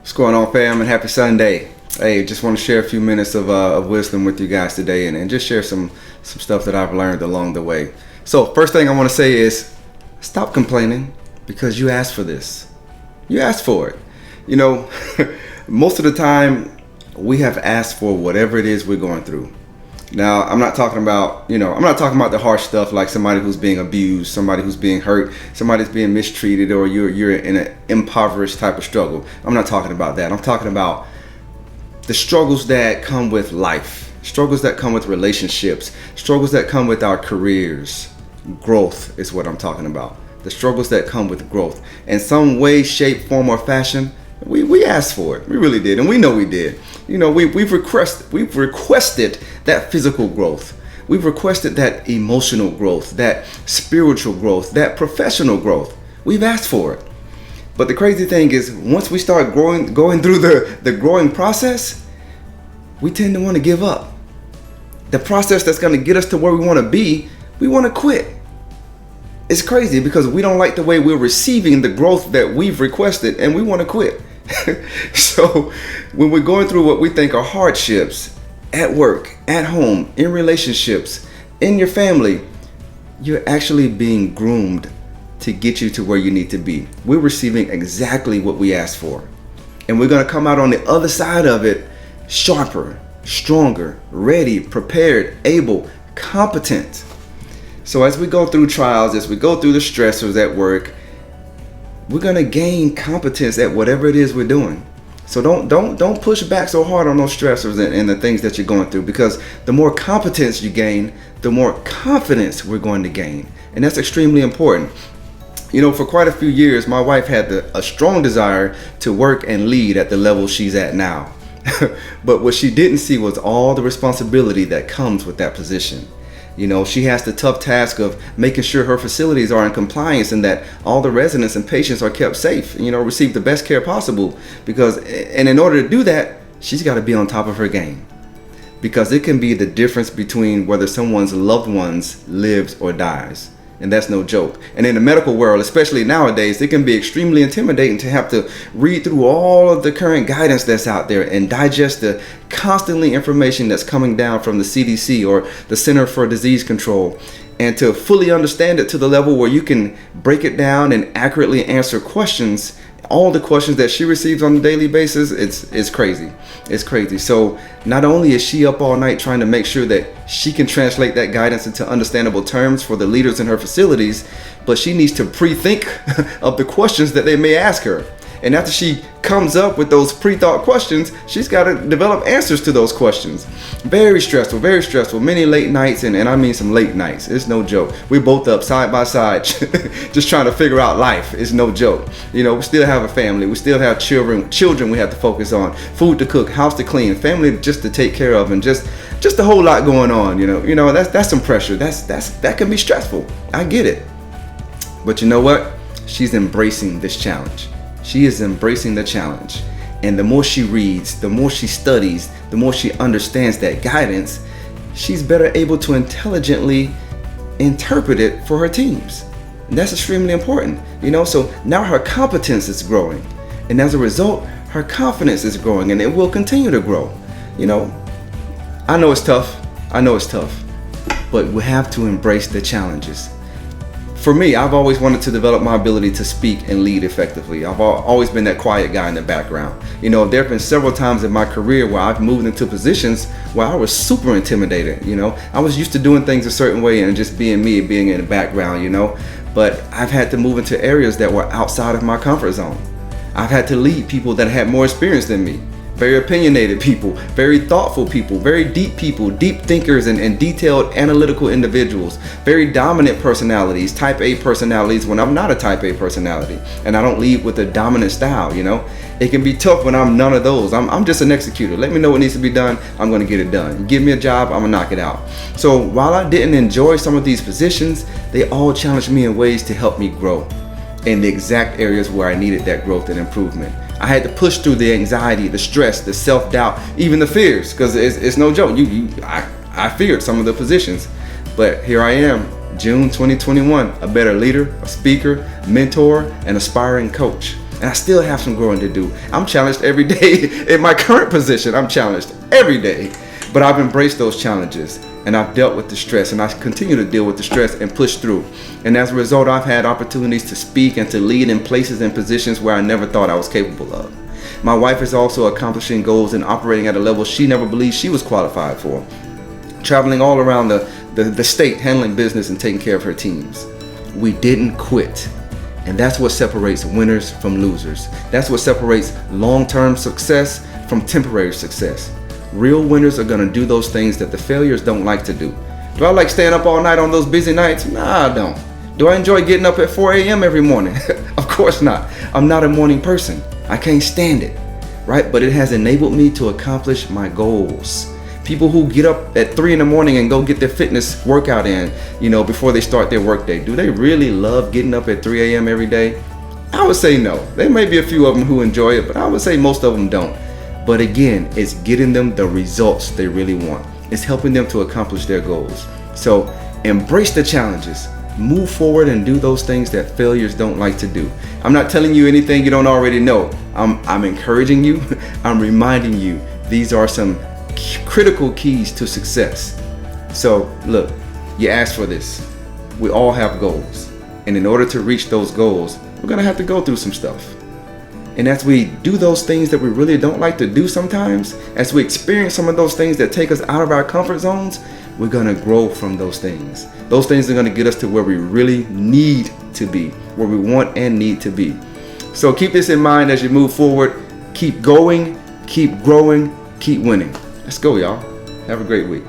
What's going on, fam, and happy Sunday. Hey, just want to share a few minutes of wisdom with you guys today and just share some stuff that I've learned along the way. So first thing I want to say is stop complaining because you asked for this. You asked for it. You know, most of the time we have asked for whatever it is we're going through. Now, I'm not talking about the harsh stuff like somebody who's being abused, somebody who's being hurt, somebody's being mistreated, or you're in an impoverished type of struggle. I'm not talking about that. I'm talking about the struggles that come with life, struggles that come with relationships, struggles that come with our careers. Growth is what I'm talking about. The struggles that come with growth. In some way, shape, form, or fashion, we asked for it. We really did, and we know we did. You know, we've requested that physical growth. We've requested that emotional growth, that spiritual growth, that professional growth. We've asked for it. But the crazy thing is, once we start going through the growing process, we tend to want to give up. The process that's going to get us to where we want to be, we want to quit. It's crazy because we don't like the way we're receiving the growth that we've requested, and we want to quit. So when we're going through what we think are hardships at work, at home, in relationships, in your family, you're actually being groomed to get you to where you need to be. We're receiving exactly what we asked for. And we're going to come out on the other side of it sharper, stronger, ready, prepared, able, competent. So as we go through trials, as we go through the stressors at work, we're going to gain competence at whatever it is we're doing. So don't push back so hard on those stressors and the things that you're going through, because the more competence you gain, the more confidence we're going to gain. And that's extremely important. You know, for quite a few years, my wife had a strong desire to work and lead at the level she's at now. But what she didn't see was all the responsibility that comes with that position. You know, she has the tough task of making sure her facilities are in compliance and that all the residents and patients are kept safe, receive the best care possible. And in order to do that, she's got to be on top of her game, because it can be the difference between whether someone's loved ones lives or dies. And that's no joke. And in the medical world, especially nowadays, it can be extremely intimidating to have to read through all of the current guidance that's out there and digest the constantly information that's coming down from the CDC or the Center for Disease Control, and to fully understand it to the level where you can break it down and accurately answer questions. All the questions that she receives on a daily basis, it's crazy. It's crazy. So not only is she up all night trying to make sure that she can translate that guidance into understandable terms for the leaders in her facilities, but she needs to pre-think of the questions that they may ask her. And after she comes up with those pre-thought questions, she's got to develop answers to those questions. Very stressful, very stressful. Many late nights, and I mean some late nights. It's no joke. We both up side by side, just trying to figure out life. It's no joke. You know, we still have a family. We still have children we have to focus on. Food to cook, house to clean, family just to take care of, and just a whole lot going on. You know, that's some pressure. That can be stressful. I get it. But you know what? She's embracing this challenge. She is embracing the challenge. And the more she reads, the more she studies, the more she understands that guidance, she's better able to intelligently interpret it for her teams. And that's extremely important. So now her competence is growing. And as a result, her confidence is growing, and it will continue to grow. I know it's tough. But we have to embrace the challenges. For me, I've always wanted to develop my ability to speak and lead effectively. I've always been that quiet guy in the background. There have been several times in my career where I've moved into positions where I was super intimidated. I was used to doing things a certain way and just being me, being in the background, But I've had to move into areas that were outside of my comfort zone. I've had to lead people that had more experience than me. Very opinionated people, very thoughtful people, very deep people, deep thinkers and detailed analytical individuals, very dominant personalities, type A personalities when I'm not a type A personality, and I don't lead with a dominant style. It can be tough when I'm none of those. I'm just an executor. Let me know what needs to be done. I'm going to get it done. Give me a job, I'm going to knock it out. So while I didn't enjoy some of these positions, they all challenged me in ways to help me grow in the exact areas where I needed that growth and improvement. I had to push through the anxiety, the stress, the self-doubt, even the fears, because it's no joke. I feared some of the positions, but here I am, June 2021, a better leader, a speaker, mentor, and aspiring coach. and I still have some growing to do. I'm challenged every day in my current position. I'm challenged every day, but I've embraced those challenges and I've dealt with the stress, and I continue to deal with the stress and push through. And as a result, I've had opportunities to speak and to lead in places and positions where I never thought I was capable of. My wife is also accomplishing goals and operating at a level she never believed she was qualified for, traveling all around the state, handling business and taking care of her teams. We didn't quit. And that's what separates winners from losers. That's what separates long-term success from temporary success. Real winners are gonna do those things that the failures don't like to do. Do I like staying up all night on those busy nights? Nah, I don't. Do I enjoy getting up at 4 a.m. every morning? Of course not. I'm not a morning person. I can't stand it, right? But it has enabled me to accomplish my goals. People who get up at 3 in the morning and go get their fitness workout in, before they start their workday, do they really love getting up at 3 a.m. every day? I would say no. There may be a few of them who enjoy it, but I would say most of them don't. But again, it's getting them the results they really want. It's helping them to accomplish their goals. So embrace the challenges. Move forward and do those things that failures don't like to do. I'm not telling you anything you don't already know. I'm encouraging you. I'm reminding you these are some critical keys to success. So look, you asked for this. We all have goals. And in order to reach those goals, we're gonna have to go through some stuff. And as we do those things that we really don't like to do sometimes, as we experience some of those things that take us out of our comfort zones, we're gonna grow from those things. Those things are gonna get us to where we really need to be, where we want and need to be. So keep this in mind as you move forward. Keep going, keep growing, keep winning. Let's go, y'all. Have a great week.